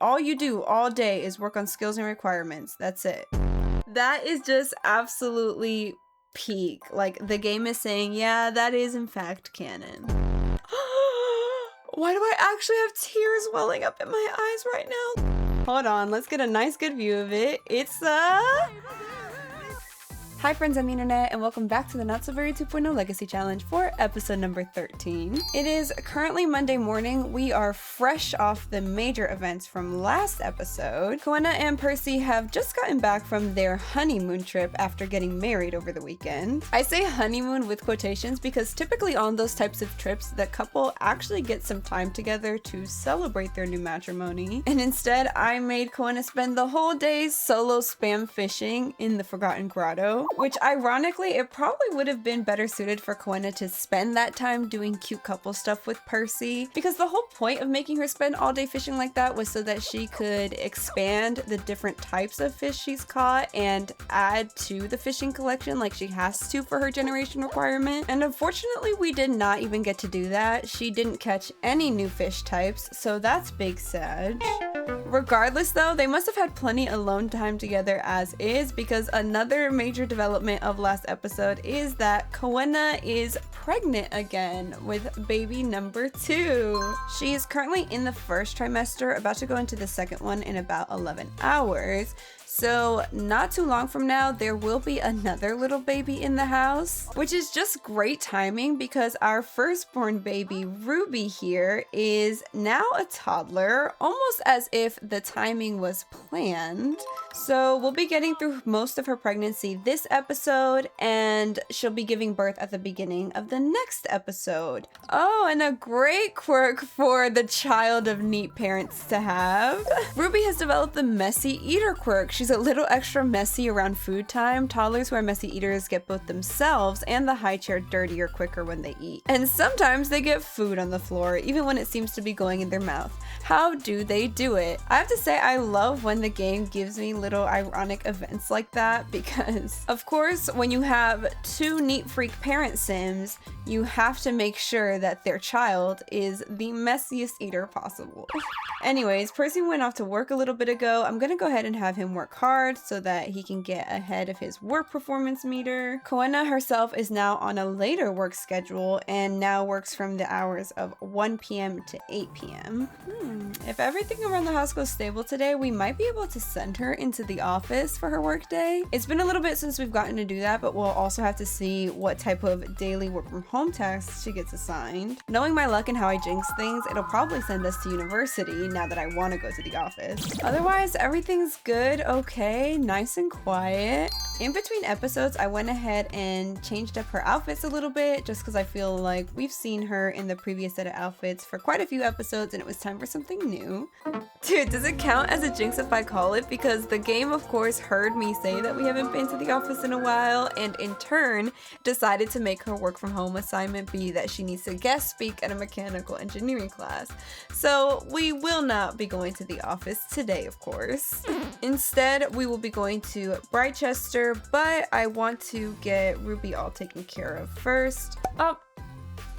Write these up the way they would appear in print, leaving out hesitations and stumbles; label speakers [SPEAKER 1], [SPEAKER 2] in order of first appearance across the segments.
[SPEAKER 1] all you do all day is work on skills and requirements. That's it. That is just absolutely peak. Like, the game is saying, yeah, that is in fact canon. Why do I actually have tears welling up in my eyes right now? Hold on, let's get a nice good view of it. It's Hi friends on the internet, and welcome back to the Not So Very 2.0 Legacy Challenge for episode number 13. It is currently Monday morning. We are fresh off the major events from last episode. Koena and Percy have just gotten back from their honeymoon trip after getting married over the weekend. I say honeymoon with quotations because typically on those types of trips, the couple actually get some time together to celebrate their new matrimony. And instead, I made Koena spend the whole day solo spam fishing in the Forgotten Grotto. Which ironically, it probably would have been better suited for Koena to spend that time doing cute couple stuff with Percy, because the whole point of making her spend all day fishing like that was so that she could expand the different types of fish she's caught and add to the fishing collection like she has to for her generation requirement. And unfortunately, we did not even get to do that. She didn't catch any new fish types, so that's big sad. Regardless though, they must have had plenty alone time together as is, because another major development of last episode is that Koena is pregnant again with baby number 2. She is currently in the first trimester, about to go into the second one in about 11 hours. So not too long from now, there will be another little baby in the house, which is just great timing because our firstborn baby, Ruby here, is now a toddler, almost as if the timing was planned. So we'll be getting through most of her pregnancy this episode, and she'll be giving birth at the beginning of the next episode. Oh, and a great quirk for the child of neat parents to have. Ruby has developed the messy eater quirk. She's a little extra messy around food time. Toddlers who are messy eaters get both themselves and the high chair dirtier quicker when they eat. And sometimes they get food on the floor, even when it seems to be going in their mouth. How do they do it? I have to say, I love when the game gives me little ironic events like that, because of course, when you have 2 neat freak parent sims, you have to make sure that their child is the messiest eater possible. Anyways, Percy went off to work a little bit ago. I'm gonna go ahead and have him work hard so that he can get ahead of his work performance meter. Koena herself is now on a later work schedule and now works from the hours of 1 p.m. to 8 p.m. If everything around the house goes stable today, we might be able to send her into the office for her work day. It's been a little bit since we've gotten to do that, but we'll also have to see what type of daily work from home tasks she gets assigned. Knowing my luck and how I jinx things, it'll probably send us to university now that I want to go to the office. Otherwise, everything's good, okay, nice and quiet. In between episodes, I went ahead and changed up her outfits a little bit just because I feel like we've seen her in the previous set of outfits for quite a few episodes and it was time for something new. Dude, does it count as a jinx if I call it? Because the game, of course, heard me say that we haven't been to the office in a while and in turn decided to make her work from home assignment be that she needs to guest speak at a mechanical engineering class. So we will not be going to the office today, of course. Instead, we will be going to Brightchester, but I want to get Ruby all taken care of first.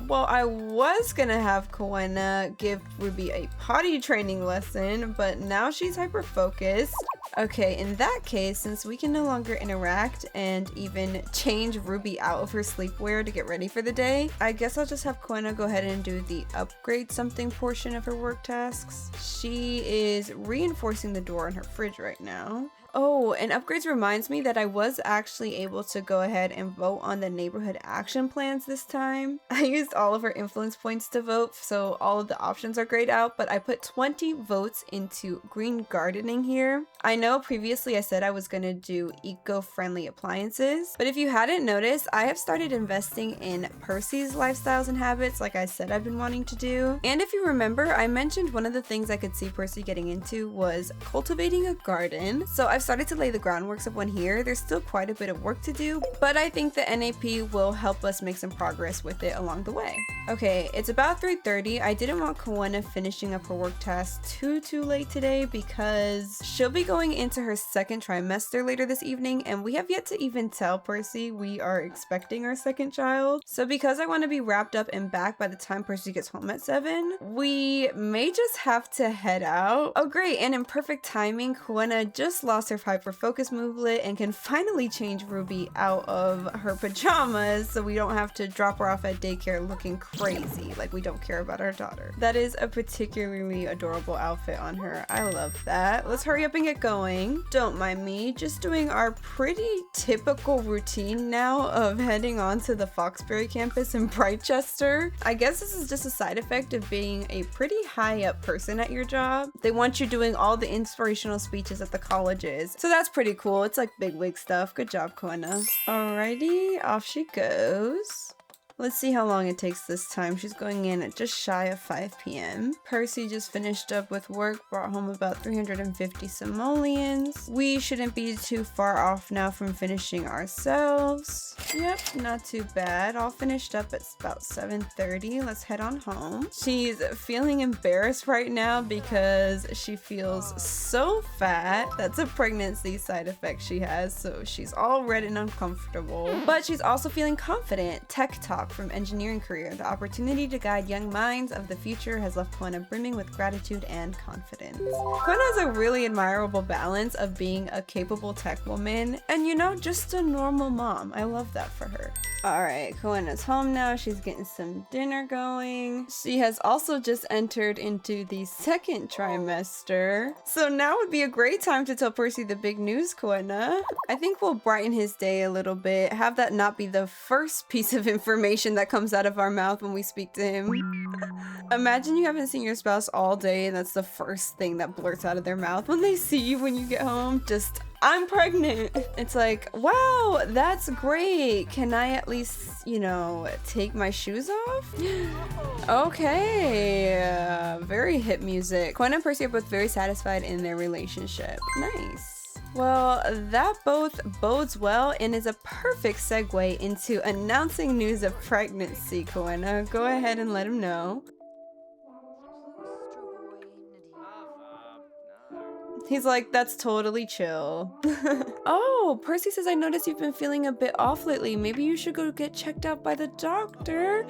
[SPEAKER 1] Well, I was gonna have Koena give Ruby a potty training lesson, but now she's hyper-focused. Okay, in that case, since we can no longer interact and even change Ruby out of her sleepwear to get ready for the day, I guess I'll just have Koena go ahead and do the upgrade something portion of her work tasks. She is reinforcing the door on her fridge right now. Oh, and upgrades reminds me that I was actually able to go ahead and vote on the neighborhood action plans this time. I used all of her influence points to vote, so all of the options are grayed out, but I put 20 votes into green gardening here. I know previously I said I was gonna do eco-friendly appliances, but if you hadn't noticed, I have started investing in Percy's lifestyles and habits like I said I've been wanting to do. And if you remember, I mentioned one of the things I could see Percy getting into was cultivating a garden. So I I've started to lay the groundworks of one here. There's still quite a bit of work to do, but I think the NAP will help us make some progress with it along the way. Okay, it's about 3:30. I didn't want Koena finishing up her work tasks too late today because she'll be going into her second trimester later this evening, and we have yet to even tell Percy we are expecting our second child. So because I want to be wrapped up and back by the time Percy gets home at 7, we may just have to head out. Oh great, and in perfect timing, Koena just lost her hyper focus movelet and can finally change Ruby out of her pajamas so we don't have to drop her off at daycare looking crazy like we don't care about our daughter. That is a particularly adorable outfit on her. I love that. Let's hurry up and get going. Don't mind me, just doing our pretty typical routine now of heading on to the Foxbury campus in Brightchester. I guess this is just a side effect of being a pretty high up person at your job. They want you doing all the inspirational speeches at the colleges. So that's pretty cool. It's like bigwig stuff. Good job, Koena. Alrighty, off she goes. Let's see how long it takes this time. She's going in at just shy of 5 p.m. Percy just finished up with work, brought home about 350 simoleons. We shouldn't be too far off now from finishing ourselves. Yep, not too bad. All finished up at about 7:30. Let's head on home. She's feeling embarrassed right now because she feels so fat. That's a pregnancy side effect she has, so she's all red and uncomfortable. But she's also feeling confident. Tech talk from engineering career. The opportunity to guide young minds of the future has left Koena brimming with gratitude and confidence. Koena has a really admirable balance of being a capable tech woman and, you know, just a normal mom. I love that for her. Alright, Koena's home now. She's getting some dinner going. She has also just entered into the second trimester. So now would be a great time to tell Percy the big news, Koena. I think we'll brighten his day a little bit. Have that not be the first piece of information that comes out of our mouth when we speak to him. Imagine you haven't seen your spouse all day and that's the first thing that blurts out of their mouth when they see you when you get home. Just, I'm pregnant. It's like, wow, that's great. Can I at least, you know, take my shoes off? Okay, very hip music. Koena and Percy are both very satisfied in their relationship. Nice. Well, that both bodes well and is a perfect segue into announcing news of pregnancy, Koena. Go ahead and let him know. He's like, that's totally chill. Oh, Percy says, I noticed you've been feeling a bit off lately. Maybe you should go get checked out by the doctor.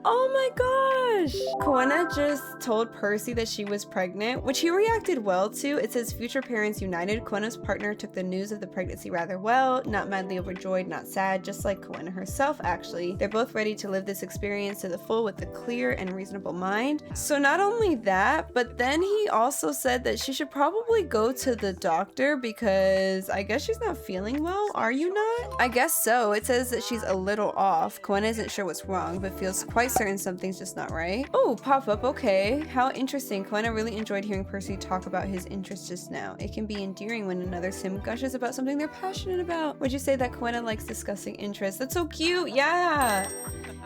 [SPEAKER 1] Oh my gosh. Koena just told Percy that she was pregnant, which he reacted well to. It says, future parents united. Koena's partner took the news of the pregnancy rather well. Not madly overjoyed, not sad, just like Koena herself, actually. They're both ready to live this experience to the full with a clear and reasonable mind. So not only that, but then he also said that she should probably go to the doctor because I guess she's not feeling well. Are you not? I guess so. It says that she's a little off. Koena isn't sure what's wrong, but feels quite certain something's just not right. Oh, pop up. Okay. How interesting. Koena really enjoyed hearing Percy talk about his interests just now. It can be endearing when another sim gushes about something they're passionate about. Would you say that Koena likes discussing interests? That's so cute. Yeah.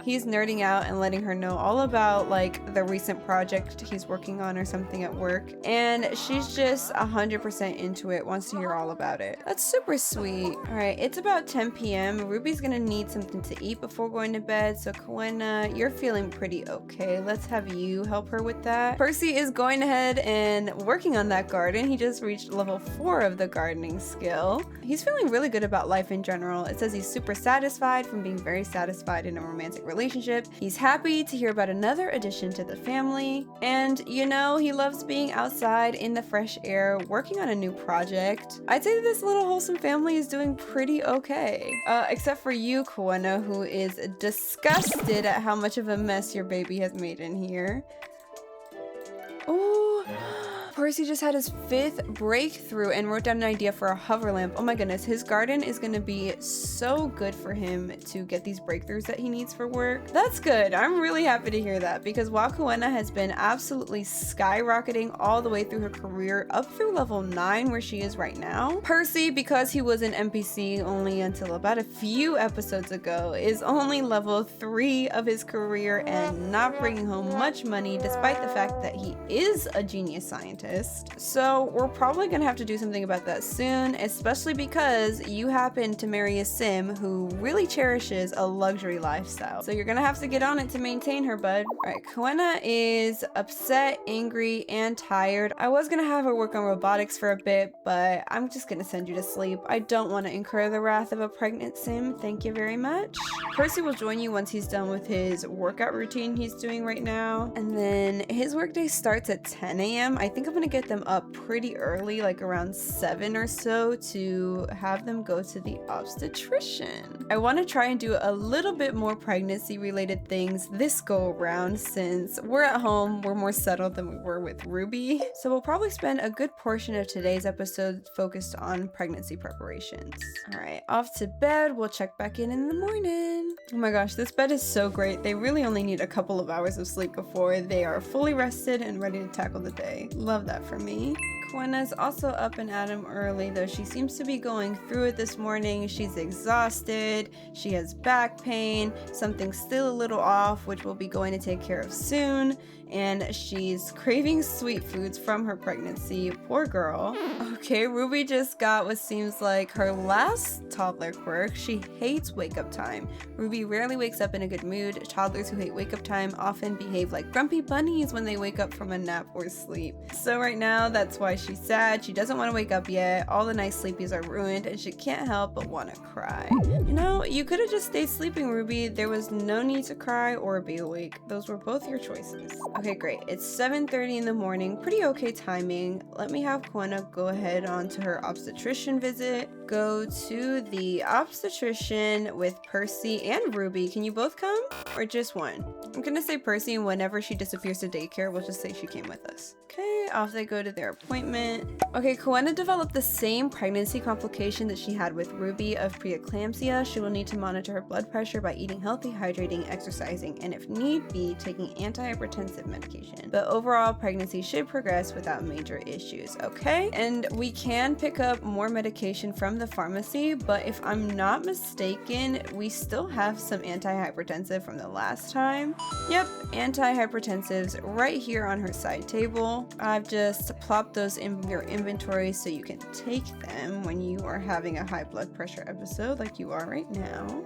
[SPEAKER 1] He's nerding out and letting her know all about like the recent project he's working on or something at work. And she's just 100% into it, wants to hear all about it. That's super sweet. All right, it's about 10 p.m. Ruby's gonna need something to eat before going to bed. So Koena, you're feeling pretty okay. Let's have you help her with that. Percy is going ahead and working on that garden. He just reached level 4 of the gardening skill. He's feeling really good about life in general. It says he's super satisfied from being very satisfied in a romantic relationship. He's happy to hear about another addition to the family. And you know, he loves being outside in the fresh air, working on a new project. I'd say that this little wholesome family is doing pretty okay. Except for you, Koena, who is disgusted at how much of a mess your baby has made in here. Ooh. Percy just had his 5th breakthrough and wrote down an idea for a hover lamp. Oh my goodness, his garden is gonna be so good for him to get these breakthroughs that he needs for work. That's good. I'm really happy to hear that because while Koena has been absolutely skyrocketing all the way through her career up through level 9 where she is right now, Percy, because he was an NPC only until about a few episodes ago, is only level 3 of his career and not bringing home much money despite the fact that he is a genius scientist. list. So we're probably gonna have to do something about that soon, especially because you happen to marry a sim who really cherishes a luxury lifestyle. So you're gonna have to get on it to maintain her, bud. Alright, Koena is upset, angry, and tired. I was gonna have her work on robotics for a bit, but I'm just gonna send you to sleep. I don't want to incur the wrath of a pregnant sim. Thank you very much. Percy will join you once he's done with his workout routine he's doing right now. And then his workday starts at 10 a.m. I think I'm gonna get them up pretty early, like around 7 or so, to have them go to the obstetrician. I want to try and do a little bit more pregnancy related things this go around since we're at home, we're more settled than we were with Ruby. So we'll probably spend a good portion of today's episode focused on pregnancy preparations. All right, off to bed. We'll check back in the morning. Oh my gosh, this bed is so great. They really only need a couple of hours of sleep before they are fully rested and ready to tackle the day. Love that for me. Koena's also up and at him early, though she seems to be going through it this morning. She's exhausted, she has back pain, something's still a little off, which we'll be going to take care of soon, and she's craving sweet foods from her pregnancy. Poor girl. Okay, Ruby just got what seems like her last toddler quirk. She hates wake-up time. Ruby rarely wakes up in a good mood. Toddlers who hate wake-up time often behave like grumpy bunnies when they wake up from a nap or sleep. So right now, that's why she's sad. She doesn't want to wake up yet. All the nice sleepies are ruined, and she can't help but want to cry. You know, you could have just stayed sleeping, Ruby. There was no need to cry or be awake. Those were both your choices. Okay, great. It's 7:30 in the morning. Pretty okay timing. Let me have Koena go ahead on to her obstetrician visit. Go to the obstetrician with Percy and Ruby. Can you both come? Or just one? I'm gonna say Percy, and whenever she disappears to daycare, we'll just say she came with us. Okay, off they go to their appointment. Okay, Koena developed the same pregnancy complication that she had with Ruby of preeclampsia. She will need to monitor her blood pressure by eating healthy, hydrating, exercising, and if need be, taking antihypertensive medication. But overall, pregnancy should progress without major issues, okay? And we can pick up more medication from the pharmacy, but if I'm not mistaken, we still have some antihypertensive from the last time. Yep, antihypertensives right here on her side table. I've just plopped those in your inventory so you can take them when you are having a high blood pressure episode like you are right now.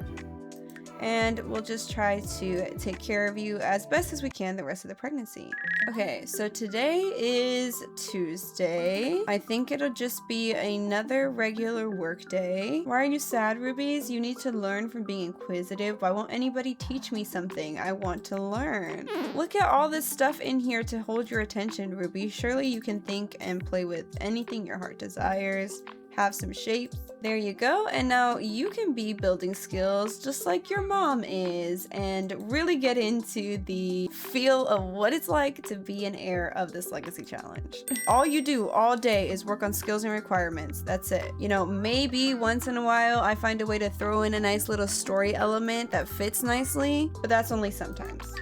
[SPEAKER 1] And we'll just try to take care of you as best as we can the rest of the pregnancy. Okay, so today is Tuesday. I think it'll just be another regular work day. Why are you sad, Rubies? You need to learn from being inquisitive. Why won't anybody teach me something? I want to learn. Look at all this stuff in here to hold your attention, Ruby. Surely you can think and play with anything your heart desires. Have some shapes. There you go. And now you can be building skills just like your mom is and really get into the feel of what it's like to be an heir of this legacy challenge. All you do all day is work on skills and requirements. That's it. You know, maybe once in a while I find a way to throw in a nice little story element that fits nicely, but that's only sometimes.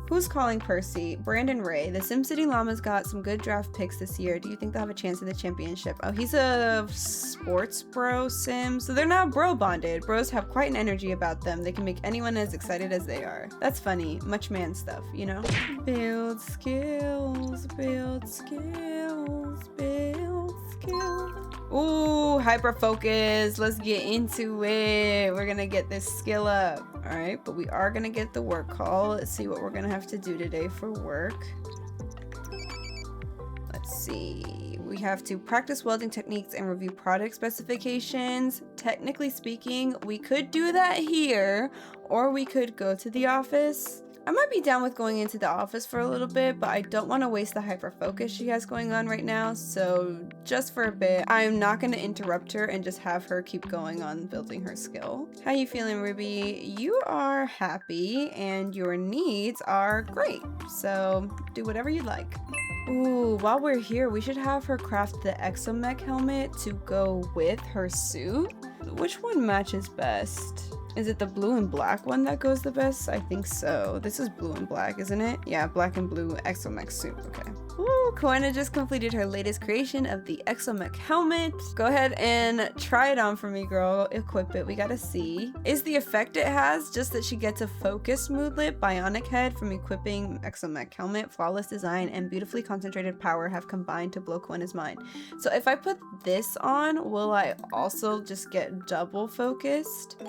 [SPEAKER 1] Who's calling Percy? Brandon Ray. The SimCity Llama's got some good draft picks this year. Do you think they'll have a chance in the championship? Oh, he's a sports bro sim, so they're now bro bonded. Bros have quite an energy about them. They can make anyone as excited as they are. That's funny. Much man stuff, you know? Build skills, build skills, build skills. Ooh, hyper focus. Let's get into it. We're gonna get this skill up. All right, but we are gonna get the work call. Let's see what we're gonna have to do today for work. Let's see. We have to practice welding techniques and review product specifications. Technically speaking, we could do that here, or we could go to the office. I might be down with going into the office for a little bit, but I don't want to waste the hyper focus she has going on right now, so just for a bit, I'm not going to interrupt her and just have her keep going on building her skill. How you feeling, Ruby? You are happy and your needs are great, so do whatever you like. Ooh, while we're here, we should have her craft the exomech helmet to go with her suit. Which one matches best? Is it the blue and black one that goes the best? I think so. This is blue and black, isn't it? Yeah, black and blue exomech suit. Okay. Ooh, Koena just completed her latest creation of the exomech helmet. Go ahead and try it on for me, girl. Equip it. We gotta see. Is the effect it has just that she gets a focused moodlet? Bionic head from equipping exomech helmet. Flawless design and beautifully concentrated power have combined to blow Koena's mind. So if I put this on, will I also just get double focused?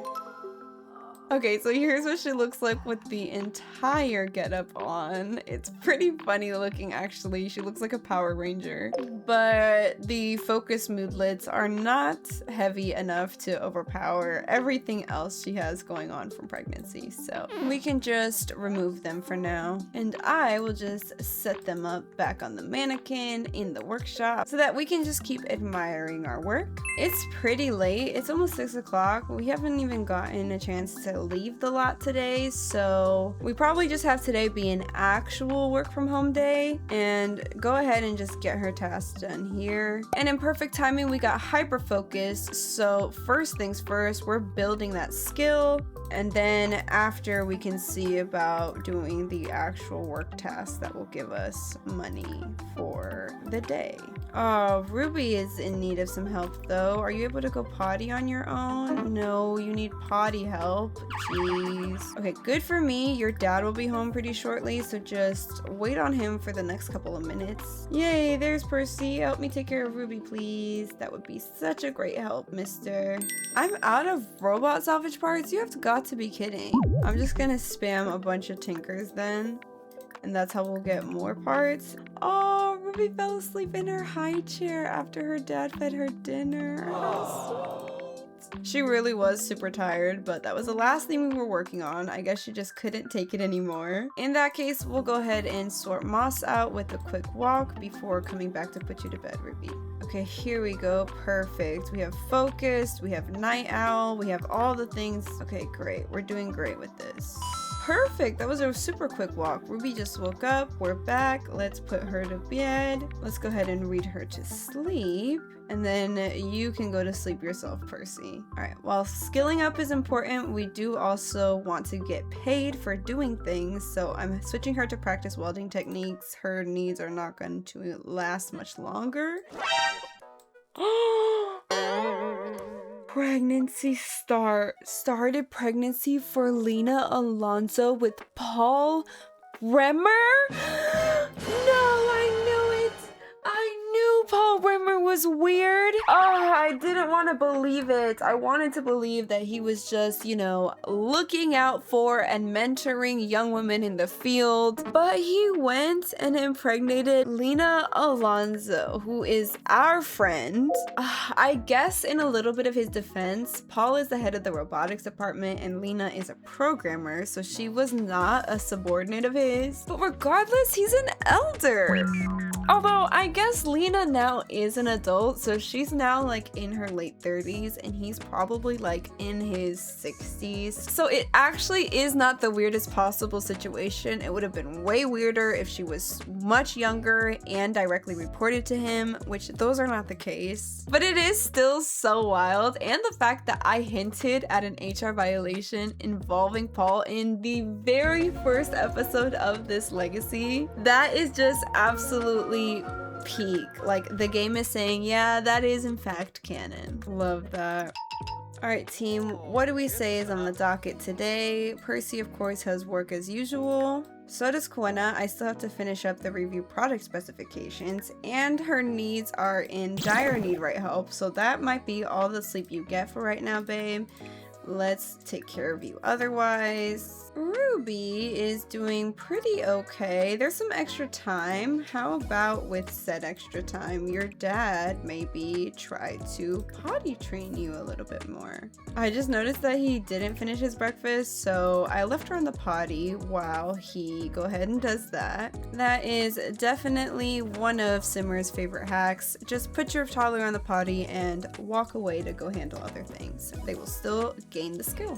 [SPEAKER 1] Okay, so here's what she looks like with the entire getup on. It's pretty funny looking, actually. She looks like a Power Ranger. But the focus moodlets are not heavy enough to overpower everything else she has going on from pregnancy. So we can just remove them for now. And I will just set them up back on the mannequin in the workshop so that we can just keep admiring our work. It's pretty late. It's almost 6 o'clock. We haven't even gotten a chance to leave the lot today, so we probably just have today be an actual work from home day and go ahead and just get her tasks done here. And in perfect timing, we got hyper focus. So first things first, we're building that skill, and then after we can see about doing the actual work task that will give us money for the day. Oh, Ruby is in need of some help though. Are you able to go potty on your own? No, you need potty help. Jeez. Okay, good for me. Your dad will be home pretty shortly, so just wait on him for the next couple of minutes. Yay, there's Percy. Help me take care of Ruby, please. That would be such a great help, mister. I'm out of robot salvage parts? You have got to be kidding. I'm just gonna spam a bunch of tinkers then, and that's how we'll get more parts. Oh, Ruby fell asleep in her high chair after her dad fed her dinner. How sweet. She really was super tired, but that was the last thing we were working on. I guess she just couldn't take it anymore. In that case, we'll go ahead and sort Moss out with a quick walk before coming back to put you to bed, Ruby. Okay, here we go. Perfect. We have focused, we have night owl, we have all the things. Okay, great. We're doing great with this. Perfect. That was a super quick walk. Ruby just woke up. We're back. Let's put her to bed. Let's go ahead and read her to sleep. And then you can go to sleep yourself, Percy. All right. While skilling up is important, we do also want to get paid for doing things. So I'm switching her to practice welding techniques. Her needs are not going to last much longer. Pregnancy started pregnancy for Lena Alonso with Paul Bremer? No, I knew it. I knew Paul Bremer was weird. Oh, I didn't want to believe it. I wanted to believe that he was just, you know, looking out for and mentoring young women in the field. But he went and impregnated Lena Alonso, who is our friend. I guess in a little bit of his defense, Paul is the head of the robotics department and Lena is a programmer, so she was not a subordinate of his. But regardless, he's an elder. Although I guess Lena now is an adult, so she's now like in her late 30s and he's probably like in his 60s. So it actually is not the weirdest possible situation. It would have been way weirder if she was much younger and directly reported to him, which those are not the case. But it is still so wild, and the fact that I hinted at an HR violation involving Paul in the very first episode of this legacy, that is just absolutely peak. Like, the game is saying, yeah, that is in fact canon. Love that. Alright team, what do we say is on the docket today? Percy of course has work as usual. So does Koena. I still have to finish up the review product specifications, and her needs are in dire need right help, so that might be all the sleep you get for right now, babe. Let's take care of you otherwise. Ruby is doing pretty okay. There's some extra time. How about with said extra time, your dad maybe try to potty train you a little bit more? I just noticed that he didn't finish his breakfast, so I left her on the potty while he go ahead and does that. That is definitely one of Simmer's favorite hacks. Just put your toddler on the potty and walk away to go handle other things. They will still gain the skill.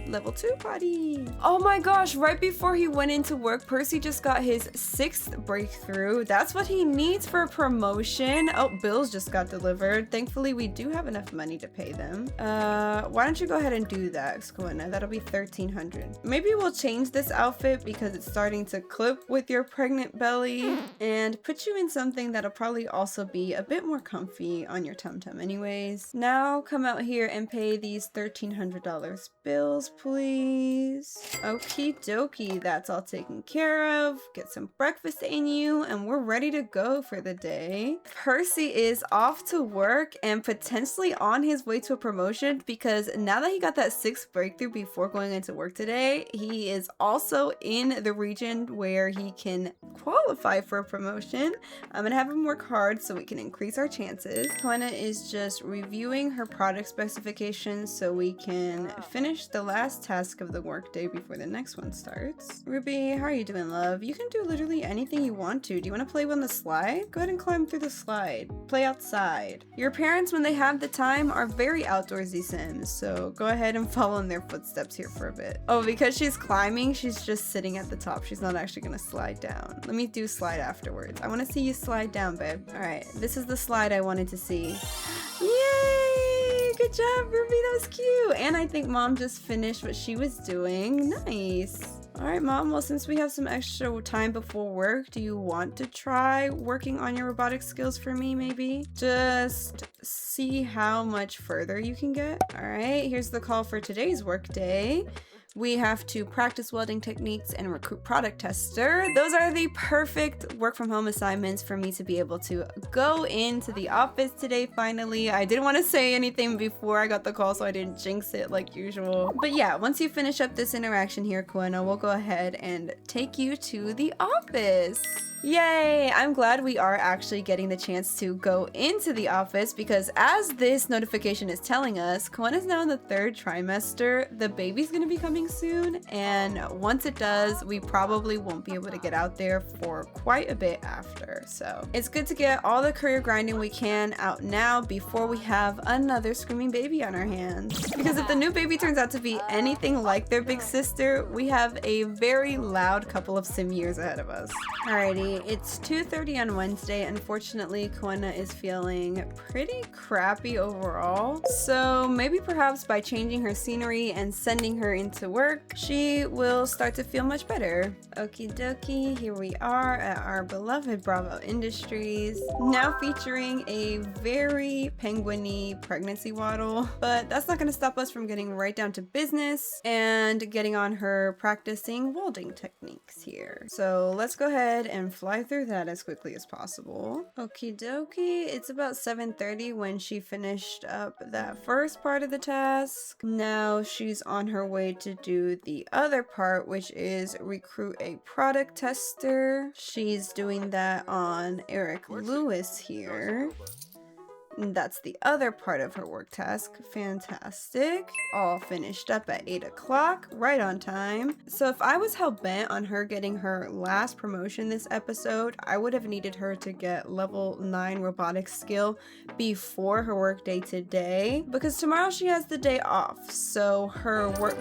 [SPEAKER 1] Level 2 potty. Oh my gosh, right before he went into work, Percy just got his 6th breakthrough. That's what he needs for a promotion. Oh, bills just got delivered. Thankfully, we do have enough money to pay them. Why don't you go ahead and do that, Koena? That'll be 1,300. Maybe we'll change this outfit because it's starting to clip with your pregnant belly and put you in something that'll probably also be a bit more comfy on your tum-tum anyways. Now come out here and pay these $1,300 bills, please. Okie dokie, that's all taken care of. Get some breakfast in you and we're ready to go for the day. Percy is off to work and potentially on his way to a promotion because now that he got that 6th breakthrough before going into work today, he is also in the region where he can qualify for a promotion. I'm gonna have him work hard so we can increase our chances. Koena is just reviewing her product specifications so we can finish the last task of the workday before the next one starts. Ruby, how are you doing, love? You can do literally anything you want to. Do you want to play on the slide? Go ahead and climb through the slide. Play outside. Your parents, when they have the time, are very outdoorsy Sims, so go ahead and follow in their footsteps here for a bit. Oh, because she's climbing, she's just sitting at the top. She's not actually gonna slide down. Let me do slide afterwards. I want to see you slide down, babe. All right, this is the slide I wanted to see. Yay! Good job, Ruby. That was cute. And I think mom just finished what she was doing. Nice. All right, mom. Well, since we have some extra time before work, do you want to try working on your robotic skills for me, maybe? Just see how much further you can get. All right, here's the call for today's work day. We have to practice welding techniques and recruit product tester. Those are the perfect work from home assignments for me to be able to go into the office today finally. I didn't want to say anything before I got the call so I didn't jinx it like usual. But yeah, once you finish up this interaction here, Koena, we'll go ahead and take you to the office. Yay! I'm glad we are actually getting the chance to go into the office because as this notification is telling us, Koena is now in the 3rd trimester. The baby's gonna be coming soon, and once it does, we probably won't be able to get out there for quite a bit after. So it's good to get all the career grinding we can out now before we have another screaming baby on our hands. Because if the new baby turns out to be anything like their big sister, we have a very loud couple of sim years ahead of us. Alrighty. It's 2:30 on Wednesday. Unfortunately, Koena is feeling pretty crappy overall. So maybe perhaps by changing her scenery and sending her into work, she will start to feel much better. Okie dokie, here we are at our beloved Bravo Industries. Now featuring a very penguin-y pregnancy waddle. But that's not going to stop us from getting right down to business and getting on her practicing welding techniques here. So let's go ahead and fly through that as quickly as possible. Okie dokie, it's about 7:30 when she finished up that first part of the task. Now she's on her way to do the other part, which is recruit a product tester. She's doing that on Eric Lewis here. That's the other part of her work task. Fantastic. All finished up at 8 o'clock, right on time. So if I was hell-bent on her getting her last promotion this episode, I would have needed her to get level 9 robotics skill before her work day today, because tomorrow she has the day off. So her work...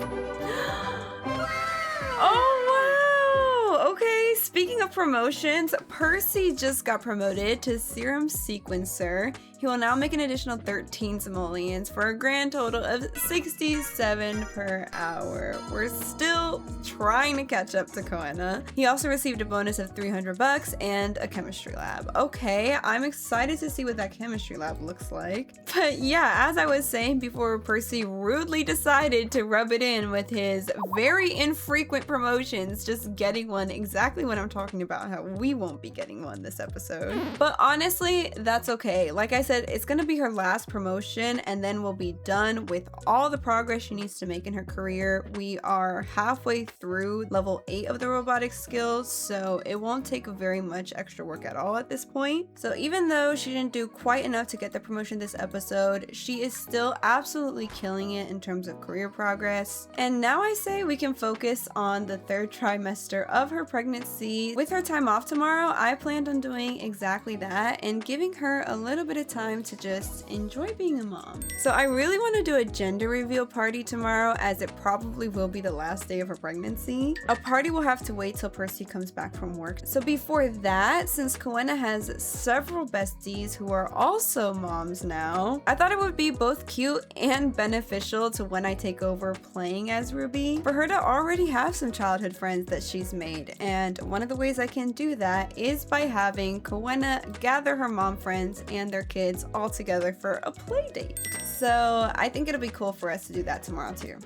[SPEAKER 1] Oh, wow! Okay, speaking of promotions, Percy just got promoted to Serum Sequencer. He will now make an additional 13 simoleons for a grand total of 67 per hour. We're still trying to catch up to Koena. He also received a bonus of $300 and a chemistry lab. Okay, I'm excited to see what that chemistry lab looks like. But yeah, as I was saying before, Percy rudely decided to rub it in with his very infrequent promotions, just getting one exactly when I'm talking about how we won't be getting one this episode. But honestly, that's okay. Like I said, it's gonna be her last promotion and then we'll be done with all the progress she needs to make in her career. We are halfway through level 8 of the robotics skills, so it won't take very much extra work at all at this point. So even though she didn't do quite enough to get the promotion this episode, she is still absolutely killing it in terms of career progress. And now I say we can focus on the 3rd trimester of her pregnancy cozy. With her time off tomorrow, I planned on doing exactly that and giving her a little bit of time to just enjoy being a mom. So I really want to do a gender reveal party tomorrow, as it probably will be the last day of her pregnancy. A party will have to wait till Percy comes back from work. So before that, since Koena has several besties who are also moms now, I thought it would be both cute and beneficial to when I take over playing as Ruby, for her to already have some childhood friends that she's made. And one of the ways I can do that is by having Koena gather her mom friends and their kids all together for a play date. So I think it'll be cool for us to do that tomorrow too.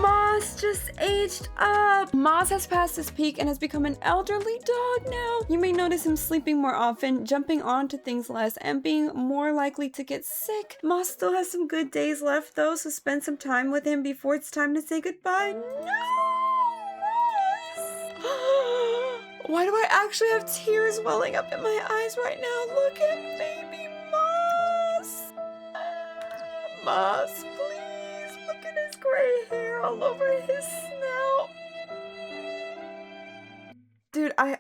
[SPEAKER 1] Moss just aged up. Moss has passed his peak and has become an elderly dog now. You may notice him sleeping more often, jumping onto things less, and being more likely to get sick. Moss still has some good days left though, so spend some time with him before it's time to say goodbye. No! Why do I actually have tears welling up in my eyes right now? Look at baby Moss. Moss, please. Look at his gray hair all over his snout. Dude, I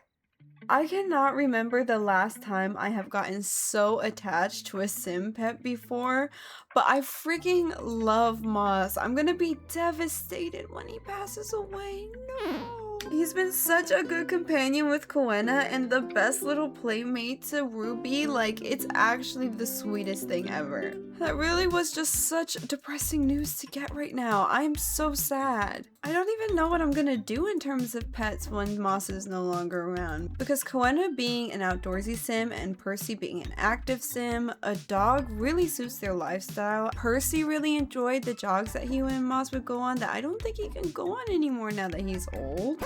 [SPEAKER 1] cannot remember the last time I have gotten so attached to a sim pet before, but I freaking love Moss. I'm gonna be devastated when he passes away. No. He's been such a good companion with Koena and the best little playmate to Ruby. Like, it's actually the sweetest thing ever. That really was just such depressing news to get right now. I'm so sad. I don't even know what I'm gonna do in terms of pets when Moss is no longer around. Because Koena being an outdoorsy sim and Percy being an active sim, a dog really suits their lifestyle. Percy really enjoyed the jogs that he and Moss would go on that I don't think he can go on anymore now that he's old.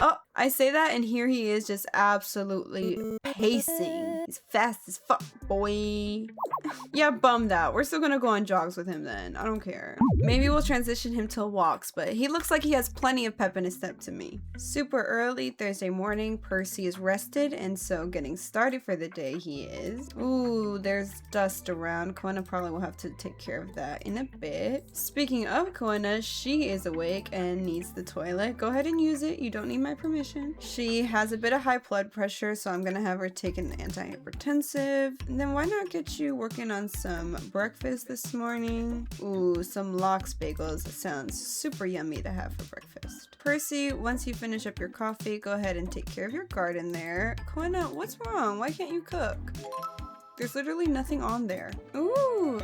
[SPEAKER 1] Oh, I say that and here he is just absolutely pacing. He's fast as fuck, boy. Yeah, bummed out. We're still gonna go on jogs with him then. I don't care. Maybe we'll transition him to walks, but he looks like he has plenty of pep in his step to me. Super early Thursday morning, Percy is rested and so getting started for the day he is. Ooh, there's dust around. Koena probably will have to take care of that in a bit. Speaking of Koena, she is awake and needs the toilet. Go ahead and use it. You don't need my permission. She has a bit of high blood pressure, so I'm gonna have her take an antihypertensive. And then why not get you working on some breakfast this morning? Ooh, some lox bagels. That sounds super yummy to have for breakfast. Percy, once you finish up your coffee, go ahead and take care of your garden there. Koena, what's wrong? Why can't you cook? There's literally nothing on there. Ooh!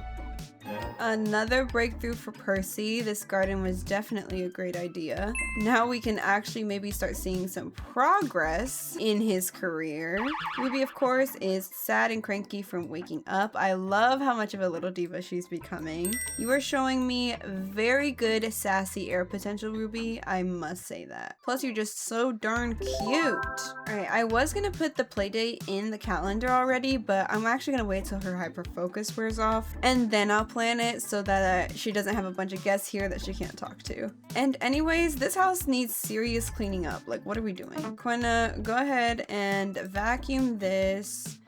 [SPEAKER 1] Another breakthrough for Percy. This garden was definitely a great idea. Now we can actually maybe start seeing some progress in his career. Ruby, of course, is sad and cranky from waking up. I love how much of a little diva she's becoming. You are showing me very good sassy air potential, Ruby. I must say that. Plus, you're just so darn cute. Alright, I was gonna put the playdate in the calendar already, but I'm actually gonna wait till her hyper focus wears off, and then I'll plan it so that she doesn't have a bunch of guests here that she can't talk to. And anyways, this house needs serious cleaning up. Like, what are we doing? Koena, go ahead and vacuum this.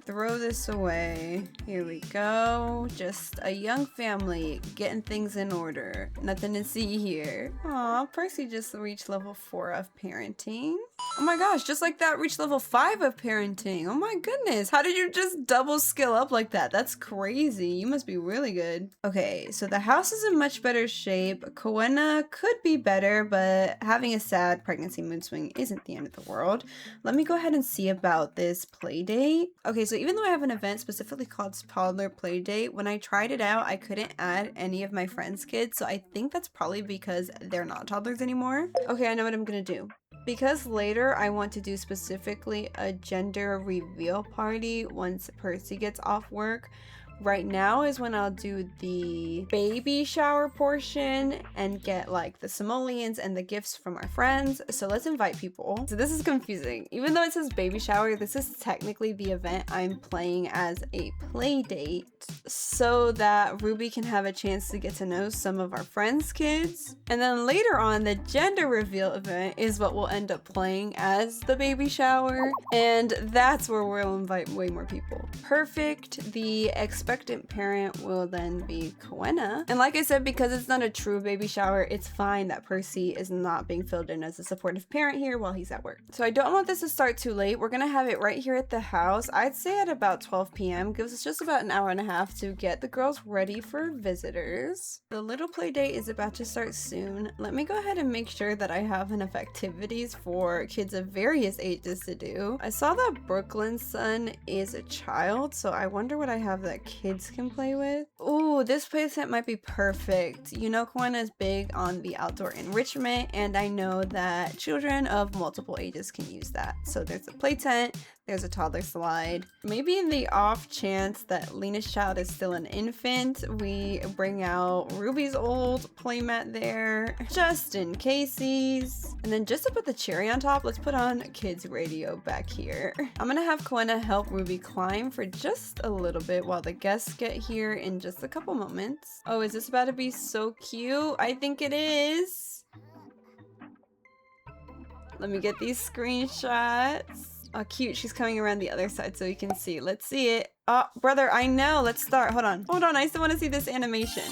[SPEAKER 1] Throw this away. Here we go. Just a young family getting things in order. Nothing to see here. Aw, Percy just reached level 4 of parenting. Oh my gosh, just like that, reached level 5 of parenting. Oh my goodness. How did you just double skill up like that? That's crazy. You must be really good. Okay, so the house is in much better shape. Koena could be better, but having a sad pregnancy mood swing isn't the end of the world. Let me go ahead and see about this play date. Okay, so even though I have an event specifically called Toddler Play Date, when I tried it out, I couldn't add any of my friends' kids, so I think that's probably because they're not toddlers anymore. Okay, I know what I'm gonna do. Because later I want to do specifically a gender reveal party once Percy gets off work. Right now is when I'll do the baby shower portion and get like the simoleons and the gifts from our friends. So let's invite people. So this is confusing. Even though it says baby shower, this is technically the event I'm playing as a play date so that Ruby can have a chance to get to know some of our friends' kids. And then later on, the gender reveal event is what we'll end up playing as the baby shower. And that's where we'll invite way more people. Perfect. The expectant parent will then be Koena. And like I said, because it's not a true baby shower, it's fine that Percy is not being filled in as a supportive parent here while he's at work. So I don't want this to start too late. We're gonna have it right here at the house. I'd say at about 12 p.m. Gives us just about an hour and a half to get the girls ready for visitors. The little play date is about to start soon. Let me go ahead and make sure that I have enough activities for kids of various ages to do. I saw that Brooklyn's son is a child, so I wonder what I have that kids can play with. Ooh, this playset might be perfect. You know, Koena is big on the outdoor enrichment, and I know that children of multiple ages can use that. So there's a play tent, there's a toddler slide. Maybe in the off chance that Lena's child is still an infant, we bring out Ruby's old playmat there, just in casesies. And then just to put the cherry on top, let's put on kids radio back here. I'm gonna have Koena help Ruby climb for just a little bit while the guests get here in just a couple moments. Oh, is this about to be so cute? I think it is. Let me get these screenshots. Oh, cute. She's coming around the other side so you can see. Let's see it. Oh, brother, I know. Let's start. Hold on. Hold on. I still want to see this animation.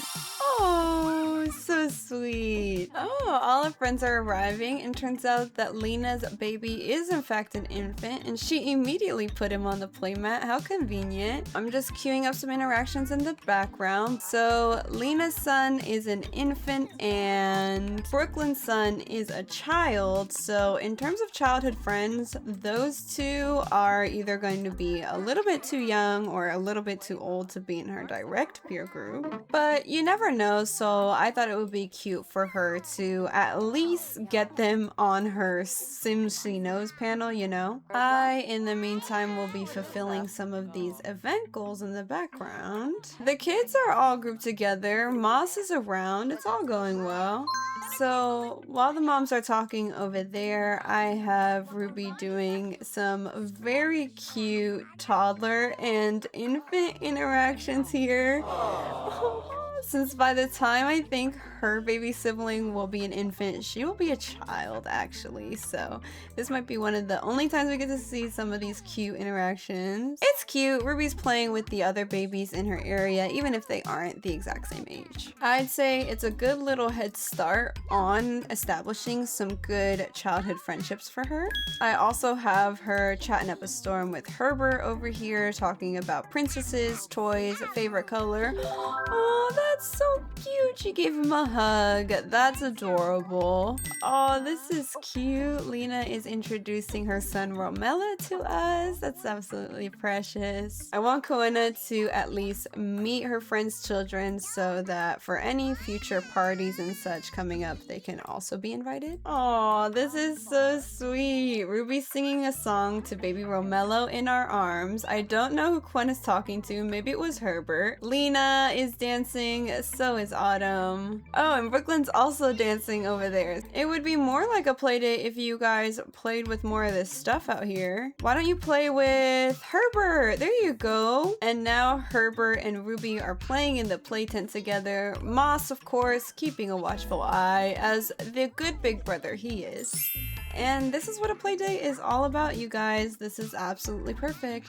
[SPEAKER 1] Oh, so sweet. Oh, all her friends are arriving, and turns out that Lena's baby is in fact an infant, and she immediately put him on the playmat. How convenient. I'm just queuing up some interactions in the background. So Lena's son is an infant and Brooklyn's son is a child. So in terms of childhood friends, those two are either going to be a little bit too young or a little bit too old to be in her direct peer group. But you never know, so I thought it would be cute for her to at least get them on her Sims She Knows panel, you know? I, in the meantime, will be fulfilling some of these event goals in the background. The kids are all grouped together. Moss is around. It's all going well. So while the moms are talking over there, I have Ruby doing some very cute toddler and infant interactions here. Since by the time I think her baby sibling will be an infant, she will be a child actually. So this might be one of the only times we get to see some of these cute interactions. It's cute. Ruby's playing with the other babies in her area, even if they aren't the exact same age. I'd say it's a good little head start on establishing some good childhood friendships for her. I also have her chatting up a storm with Herbert over here, talking about princesses, toys, favorite color. Oh, that's so cute. She gave him a hug. That's adorable. Oh, this is cute. Lena is introducing her son Romella to us. That's absolutely precious. I want Koena to at least meet her friends' children so that for any future parties and such coming up, they can also be invited. Oh, this is so sweet. Ruby singing a song to baby Romello in our arms. I don't know who Koena's talking to. Maybe it was Herbert. Lena is dancing. So is Autumn. Oh, and Brooklyn's also dancing over there. It would be more like a play date if you guys played with more of this stuff out here. Why don't you play with Herbert? There you go. And now Herbert and Ruby are playing in the play tent together. Moss, of course, keeping a watchful eye as the good big brother he is. And this is what a play date is all about, you guys. This is absolutely perfect.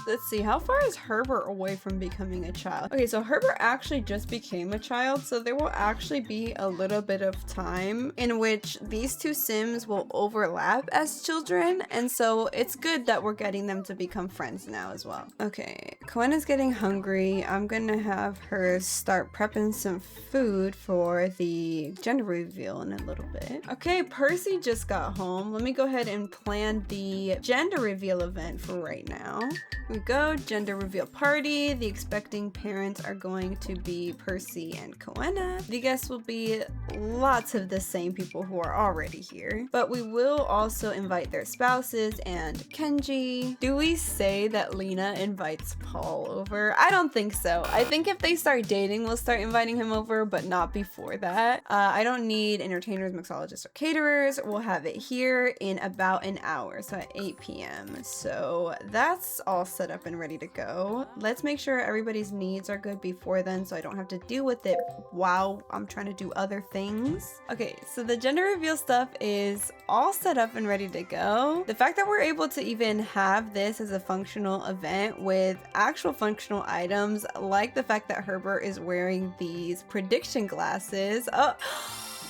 [SPEAKER 1] Let's see, how far is Herbert away from becoming a child? Okay, so Herbert actually just became a child, so there will actually be a little bit of time in which these two Sims will overlap as children, and so it's good that we're getting them to become friends now as well. Okay, Koena's getting hungry. I'm gonna have her start prepping some food for the gender reveal in a little bit. Okay, Percy just got home. Let me go ahead and plan the gender reveal event for right now. We go, gender reveal party. The expecting parents are going to be Percy and Koena. The guests will be lots of the same people who are already here, but we will also invite their spouses and Kenji. Do we say that Lena invites Paul over? I don't think so. I think if they start dating, we'll start inviting him over, but not before that. I don't need entertainers, mixologists, or caterers. We'll have it here in about an hour, so at 8 p.m. So that's all set set up and ready to go. Let's make sure everybody's needs are good before then so I don't have to deal with it while I'm trying to do other things. Okay, so the gender reveal stuff is all set up and ready to go. The fact that we're able to even have this as a functional event with actual functional items, like the fact that Herbert is wearing these prediction glasses. Oh,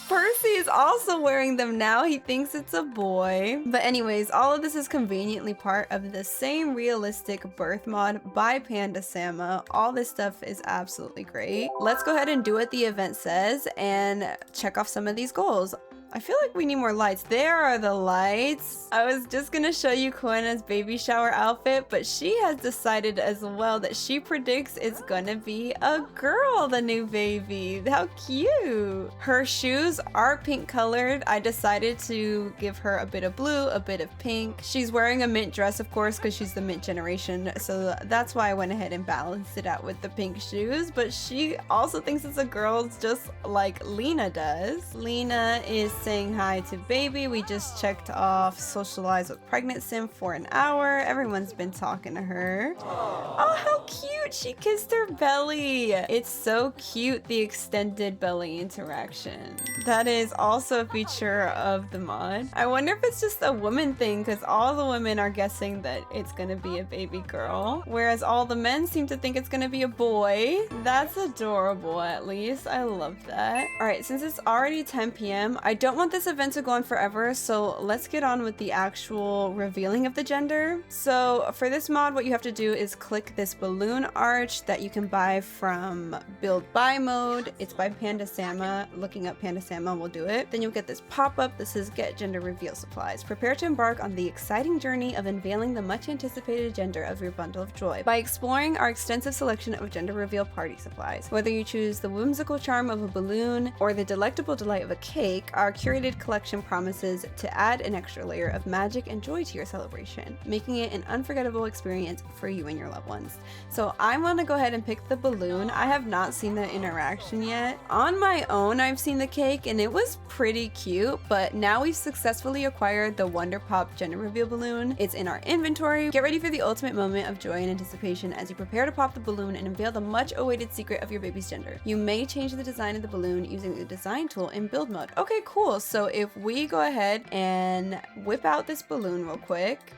[SPEAKER 1] Percy is also wearing them now. He thinks it's a boy. But anyways, all of this is conveniently part of the same realistic birth mod by Panda Sama. All this stuff is absolutely great. Let's go ahead and do what the event says and check off some of these goals. I feel like we need more lights. There are the lights. I was just gonna show you Koena's baby shower outfit, but she has decided as well that she predicts it's gonna be a girl, the new baby. How cute. Her shoes are pink colored. I decided to give her a bit of blue, a bit of pink. She's wearing a mint dress, of course, because she's the mint generation. So that's why I went ahead and balanced it out with the pink shoes. But she also thinks it's a girl, just like Lena does. Lena is saying hi to baby. We just checked off socialize with pregnant sim for an hour. Everyone's been talking to her. Oh, how cute. She kissed her belly. It's so cute, the extended belly interaction. That is also a feature of the mod. I wonder if it's just a woman thing because all the women are guessing that it's gonna be a baby girl, whereas all the men seem to think it's gonna be a boy. That's adorable, at least. I love that. All right, since it's already 10 p.m., I don't want this event to go on forever, so let's get on with the actual revealing of the gender. So for this mod, what you have to do is click this balloon arch that you can buy from build buy mode. It's by Panda Sama. Looking up Panda Sama will do it. Then you'll get this pop-up. This is get gender reveal supplies. Prepare to embark on the exciting journey of unveiling the much anticipated gender of your bundle of joy by exploring our extensive selection of gender reveal party supplies. Whether you choose the whimsical charm of a balloon or the delectable delight of a cake, our curated collection promises to add an extra layer of magic and joy to your celebration, making it an unforgettable experience for you and your loved ones. So I want to go ahead and pick the balloon. I have not seen the interaction yet. On my own, I've seen the cake and it was pretty cute, but now we've successfully acquired the Wonder Pop gender reveal balloon. It's in our inventory. Get ready for the ultimate moment of joy and anticipation as you prepare to pop the balloon and unveil the much awaited secret of your baby's gender. You may change the design of the balloon using the design tool in build mode. Okay, cool. So if we go ahead and whip out this balloon real quick,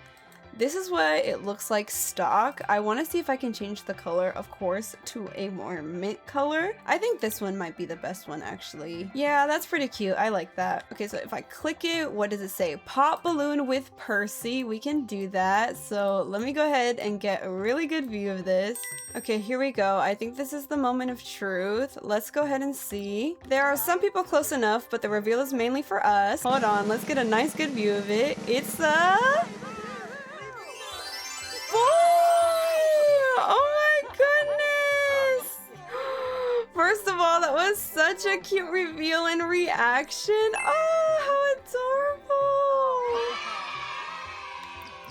[SPEAKER 1] this is what it looks like stock. I want to see if I can change the color, of course, to a more mint color. I think this one might be the best one, actually. Yeah, that's pretty cute. I like that. Okay, so if I click it, what does it say? Pop balloon with Percy. We can do that. So let me go ahead and get a really good view of this. Okay, here we go. I think this is the moment of truth. Let's go ahead and see. There are some people close enough, but the reveal is mainly for us. Hold on, let's get a nice good view of it. It's a boy! Oh my goodness! First of all, that was such a cute reveal and reaction. Oh, how adorable!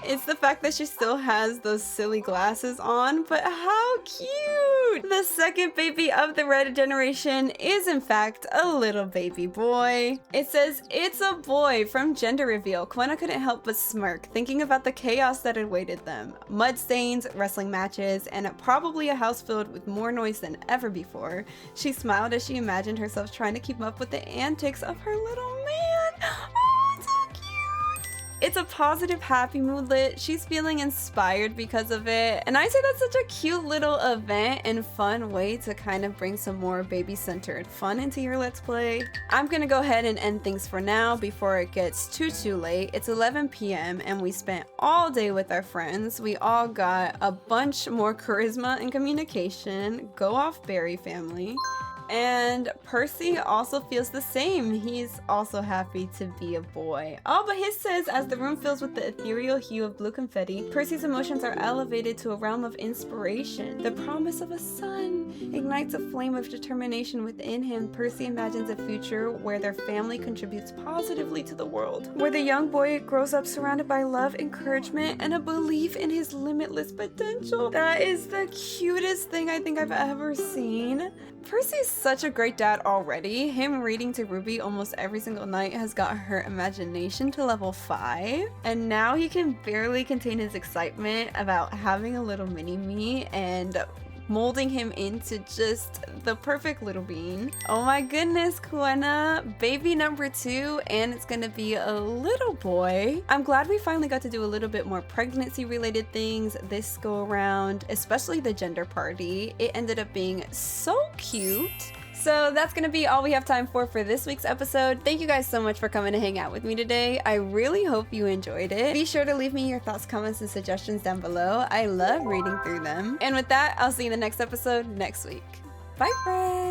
[SPEAKER 1] It's the fact that she still has those silly glasses on, but how cute! The second baby of the red generation is in fact a little baby boy. It says, "It's a boy" from gender reveal. Koena couldn't help but smirk, thinking about the chaos that awaited them. Mud stains, wrestling matches, and probably a house filled with more noise than ever before. She smiled as she imagined herself trying to keep up with the antics of her little man. Oh, it's so cute! It's a positive, happy moodlet. She's feeling inspired because of it. And I say that's such a cute little event and fun way to kind of bring some more baby-centered fun into your Let's Play. I'm gonna go ahead and end things for now before it gets too late. It's 11 p.m. and we spent all day with our friends. We all got a bunch more charisma and communication. Go off, Berry family. And Percy also feels the same. He's also happy to be a boy. Oh, but his says, as the room fills with the ethereal hue of blue confetti, Percy's emotions are elevated to a realm of inspiration. The promise of a son ignites a flame of determination within him. Percy imagines a future where their family contributes positively to the world, where the young boy grows up surrounded by love, encouragement, and a belief in his limitless potential. That is the cutest thing I think I've ever seen. Percy's such a great dad already. Him reading to Ruby almost every single night has got her imagination to level 5. And now he can barely contain his excitement about having a little mini-me and molding him into just the perfect little bean. Oh my goodness, Koena, baby number 2, and it's gonna be a little boy. I'm glad we finally got to do a little bit more pregnancy related things this go around, especially the gender party. It ended up being so cute. So that's gonna be all we have time for this week's episode. Thank you guys so much for coming to hang out with me today. I really hope you enjoyed it. Be sure to leave me your thoughts, comments, and suggestions down below. I love reading through them. And with that, I'll see you in the next episode next week. Bye, friends!